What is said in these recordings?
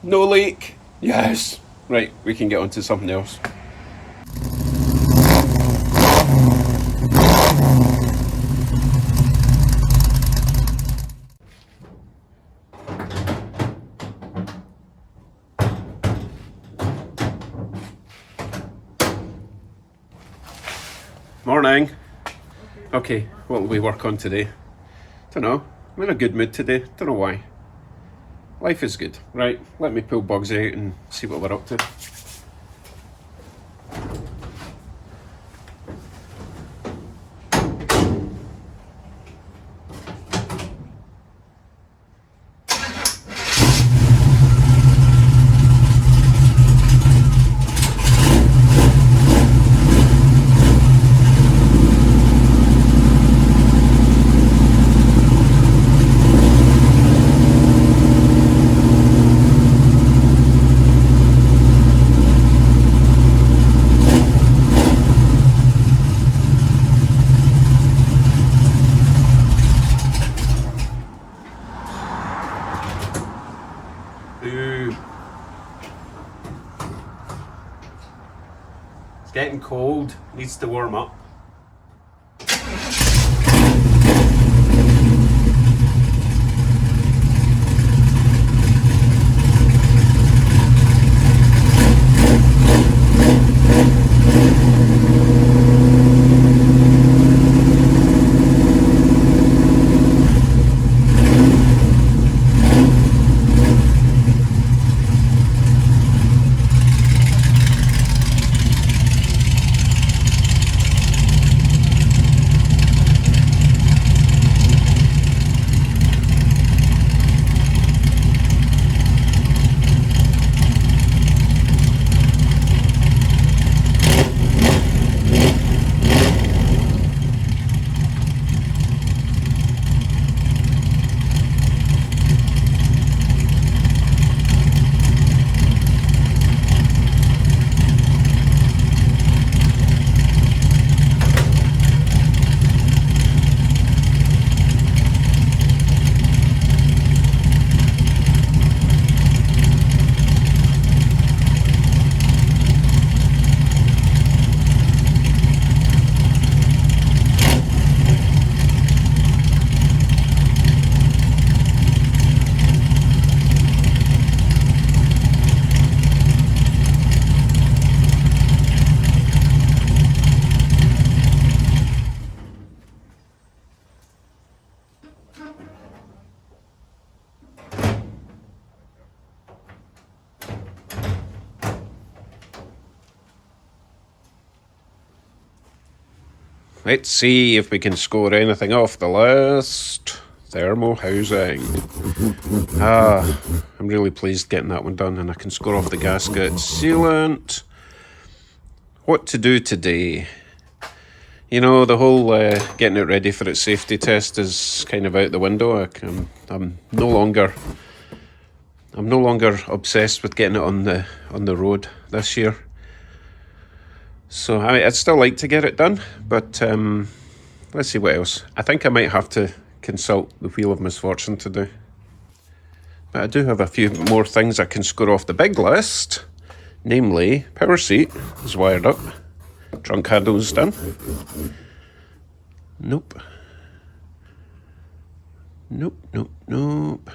No leak. Yes. Right, we can get on to something else. Morning. Okay, what will we work on today? Don't know. I'm in a good mood today. Don't know why. Life is good. Right, let me pull bugs out and see what we're up to. Ooh. It's getting cold, needs to warm up. Let's see if we can score anything off the list. Thermal housing. I'm really pleased getting that one done, and I can score off the gasket. Sealant. What to do today? You know, the whole getting it ready for its safety test is kind of out the window. I'm no longer obsessed with getting it on the road this year. So I'd still like to get it done, but let's see what else. I think I might have to consult the Wheel of Misfortune to do. But I do have a few more things I can score off the big list. Namely, power seat is wired up. Trunk handle's done. Nope. Nope.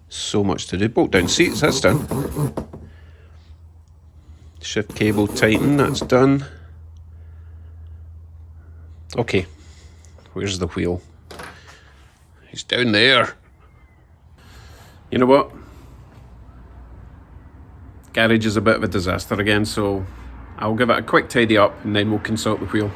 So much to do. Bolt down seats, that's done. Shift cable tighten, that's done. Okay, where's the wheel? He's down there. You know what? Garage is a bit of a disaster again, so I'll give it a quick tidy up and then we'll consult the wheel.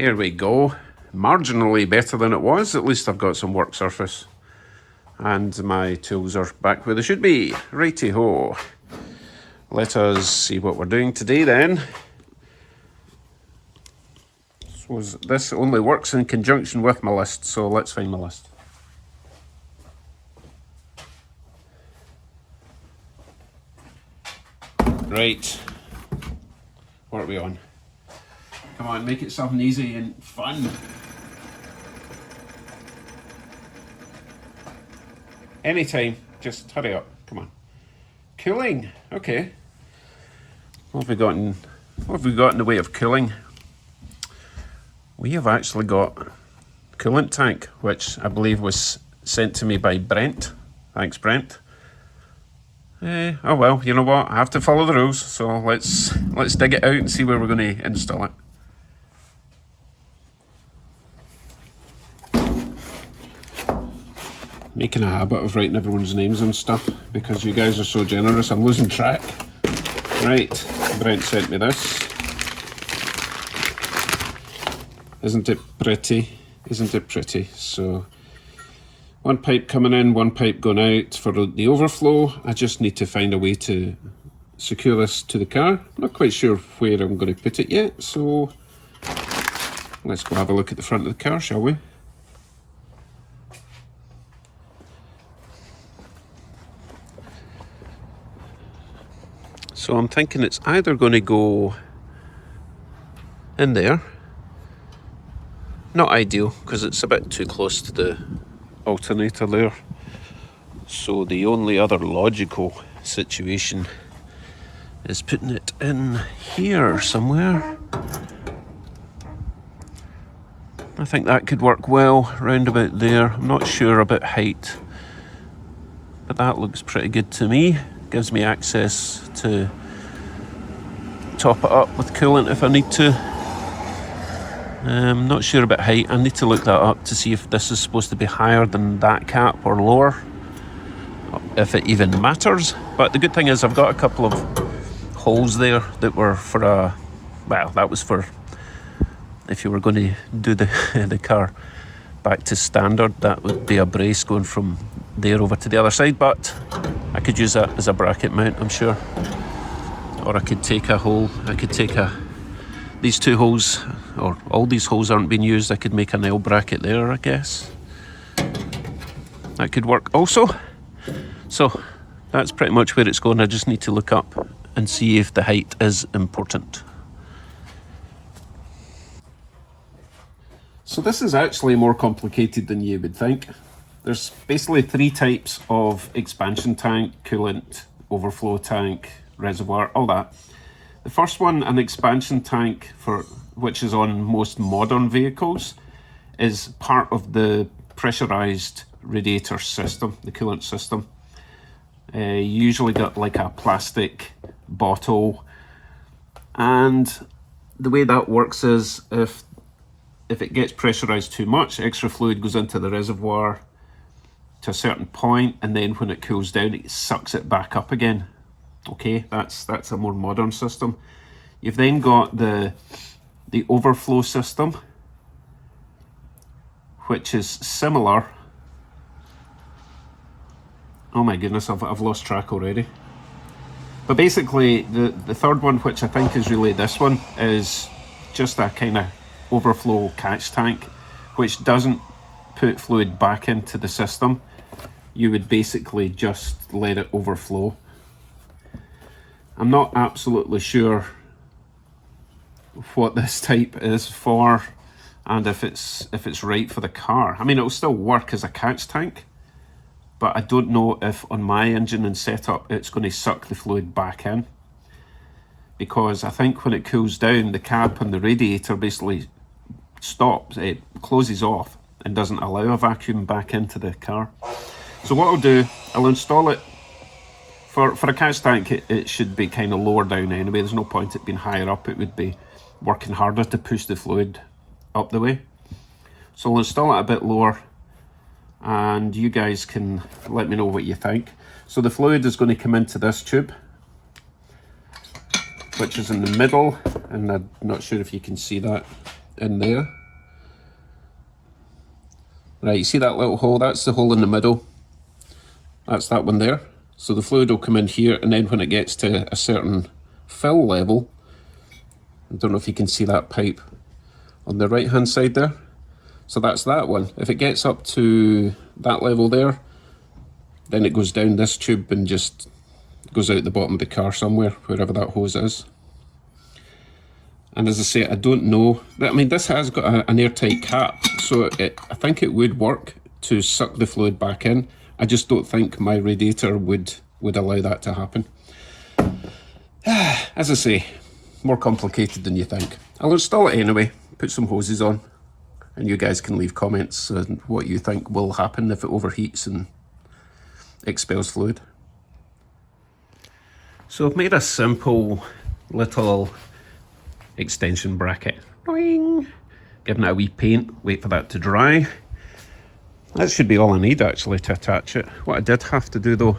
Here we go. Marginally better than it was. At least I've got some work surface. And my tools are back where they should be. Righty-ho. Let us see what we're doing today then. So this only works in conjunction with my list, so let's find my list. Right. What are we on? Come on, make it something easy and fun. Anytime, just hurry up, come on. Cooling, okay. What have we got in the way of cooling? We have actually got coolant tank, which I believe was sent to me by Brent. Thanks, Brent. Oh well, you know what? I have to follow the rules, so let's dig it out and see where we're going to install it. Making a habit of writing everyone's names and stuff because you guys are so generous. I'm losing track. Right, Brent sent me this. Isn't it pretty? Isn't it pretty? So, one pipe coming in, one pipe going out for the overflow. I just need to find a way to secure this to the car. I'm not quite sure where I'm going to put it yet, so let's go have a look at the front of the car, shall we? So I'm thinking it's either going to go in there. Not ideal, because it's a bit too close to the alternator there. So the only other logical situation is putting it in here somewhere. I think that could work well, round about there. I'm not sure about height, but that looks pretty good to me. Gives me access to top it up with coolant if I need to. I'm not sure about height. I need to look that up to see if this is supposed to be higher than that cap or lower, if it even matters. But the good thing is I've got a couple of holes there that were for a, well, that was for if you were going to do the car back to standard, that would be a brace going from there over to the other side, but I could use that as a bracket mount, I'm sure. Or I could take a hole, these two holes, or all these holes aren't being used, I could make an L bracket there, I guess. That could work also. So that's pretty much where it's going. I just need to look up and see if the height is important. So this is actually more complicated than you would think. There's basically three types of expansion tank: coolant, overflow tank, reservoir, all that. The first one, an expansion tank, which is on most modern vehicles, is part of the pressurized radiator system, the coolant system. You usually got like a plastic bottle, and the way that works is if it gets pressurized too much, extra fluid goes into the reservoir to a certain point, and then when it cools down, it sucks it back up again. Okay, that's a more modern system. You've then got the overflow system, which is similar. Oh my goodness, I've lost track already. But basically, the third one, which I think is really this one, is just a kind of overflow catch tank, which doesn't put fluid back into the system. You would basically just let it overflow. I'm not absolutely sure what this type is for and if it's right for the car. I mean, it'll still work as a catch tank, but I don't know if on my engine and setup it's going to suck the fluid back in, because I think when it cools down, the cap on the radiator basically stops, it closes off and doesn't allow a vacuum back into the car. So what I'll do, I'll install it. For a catch tank, it should be kind of lower down anyway. There's no point it being higher up. It would be working harder to push the fluid up the way. So I'll install it a bit lower, and you guys can let me know what you think. So the fluid is going to come into this tube, which is in the middle, and I'm not sure if you can see that. in there. Right, you see that little hole? That's the hole in the middle. That's that one there. So the fluid will come in here, and then when it gets to a certain fill level, I don't know if you can see that pipe on the right hand side there. So that's that one. If it gets up to that level there, then it goes down this tube and just goes out the bottom of the car somewhere, wherever that hose is. And as I say, I don't know. I mean, this has got an airtight cap, so I think it would work to suck the fluid back in. I just don't think my radiator would allow that to happen. As I say, more complicated than you think. I'll install it anyway, put some hoses on, and you guys can leave comments on what you think will happen if it overheats and expels fluid. So I've made a simple little extension bracket. Boing. Giving it a wee paint, wait for that to dry. That should be all I need actually to attach it. What I did have to do though,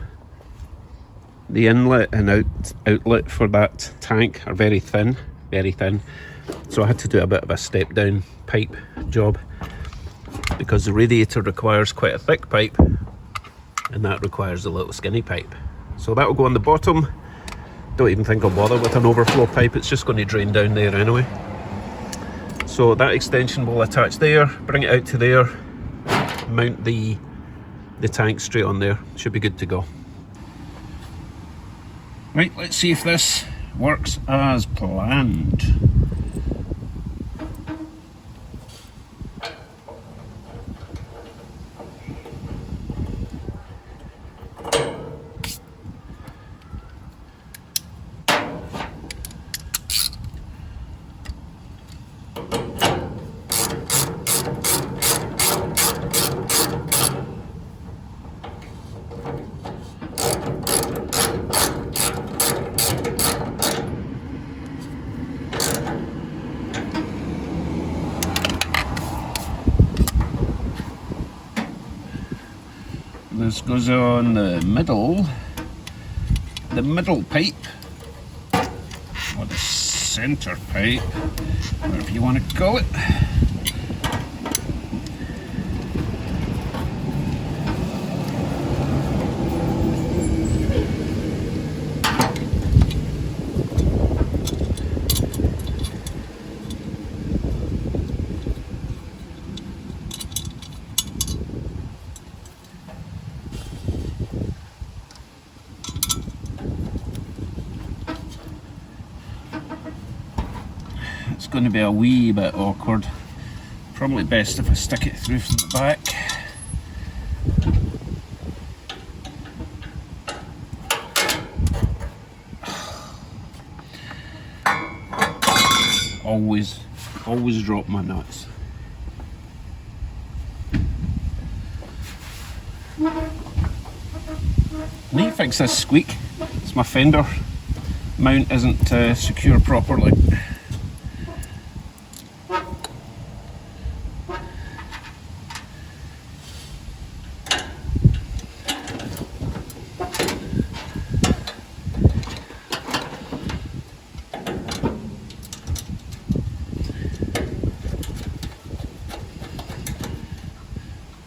the inlet and outlet for that tank are very thin, so I had to do a bit of a step down pipe job because the radiator requires quite a thick pipe and that requires a little skinny pipe. So that will go on the bottom. Don't even think I'll bother with an overflow pipe, it's just going to drain down there anyway. So that extension will attach there, bring it out to there, mount the tank straight on there. Should be good to go. Right, let's see if this works as planned. This goes on the middle pipe, or the center pipe, whatever you want to call it. It's going to be a wee bit awkward. Probably best if I stick it through from the back. Always drop my nuts. I need to fix this squeak. It's my fender mount isn't secure properly.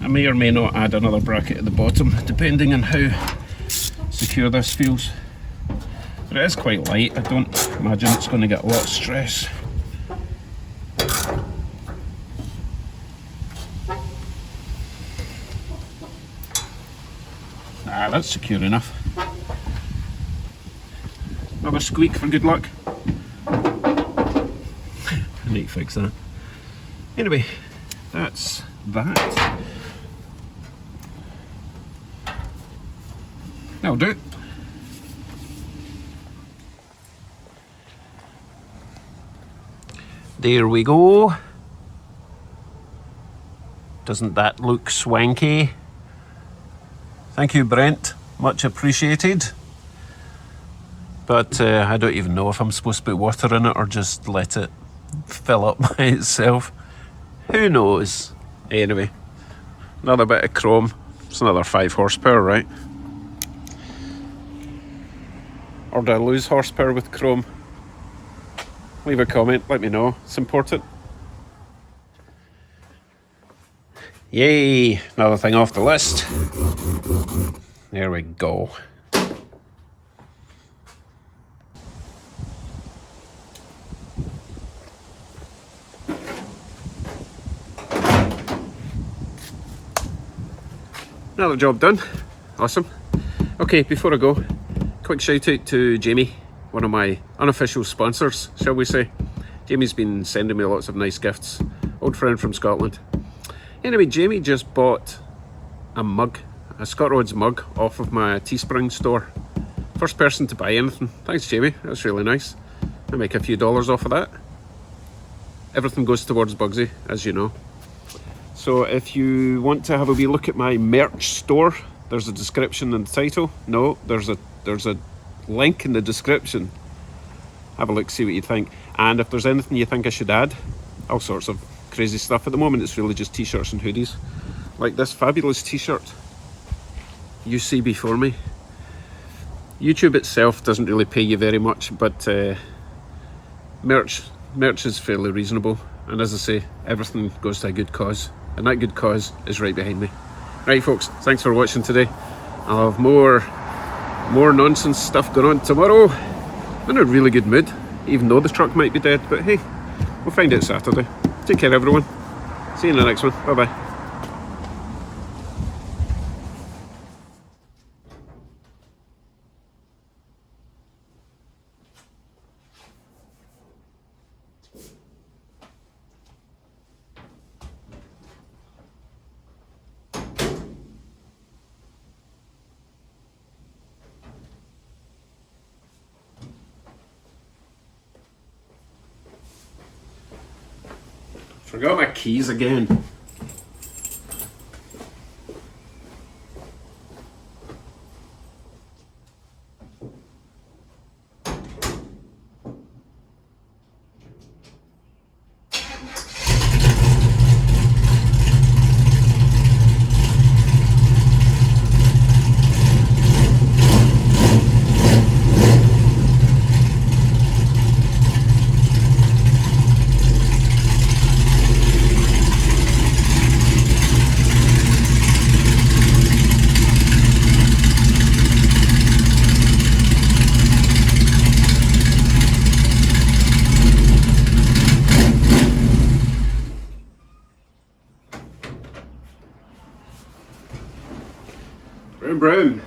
I may or may not add another bracket at the bottom, depending on how secure this feels. But it is quite light, I don't imagine it's going to get a lot of stress. Ah, that's secure enough. Another squeak for good luck. I need to fix that. Anyway, that's that. That'll do. There we go. Doesn't that look swanky? Thank you, Brent. Much appreciated. But I don't even know if I'm supposed to put water in it or just let it fill up by itself. Who knows? Anyway, another bit of chrome. It's another 5 horsepower, right? Or do I lose horsepower with chrome? Leave a comment, let me know. It's important. Yay, another thing off the list. There we go. Another job done. Awesome. Okay, before I go, quick shout out to Jamie, one of my unofficial sponsors, shall we say. Jamie's been sending me lots of nice gifts. Old friend from Scotland. Anyway, Jamie just bought a mug, a Scott Rods mug off of my Teespring store. First person to buy anything. Thanks, Jamie. That's really nice. I make a few dollars off of that. Everything goes towards Bugsy, as you know. So if you want to have a wee look at my merch store, there's a description in the title. No, there's a link in the description. Have a look, see what you think. And if there's anything you think I should add, all sorts of crazy stuff. At the moment it's really just t-shirts and hoodies. Like this fabulous t-shirt you see before me. YouTube itself doesn't really pay you very much, but merch is fairly reasonable. And as I say, everything goes to a good cause. And that good cause is right behind me. Right folks, thanks for watching today. I'll have more nonsense stuff going on tomorrow. I'm in a really good mood, even though the truck might be dead, but hey, we'll find out Saturday. Take care everyone. See you in the next one. Bye bye. Forgot my keys again. Brown.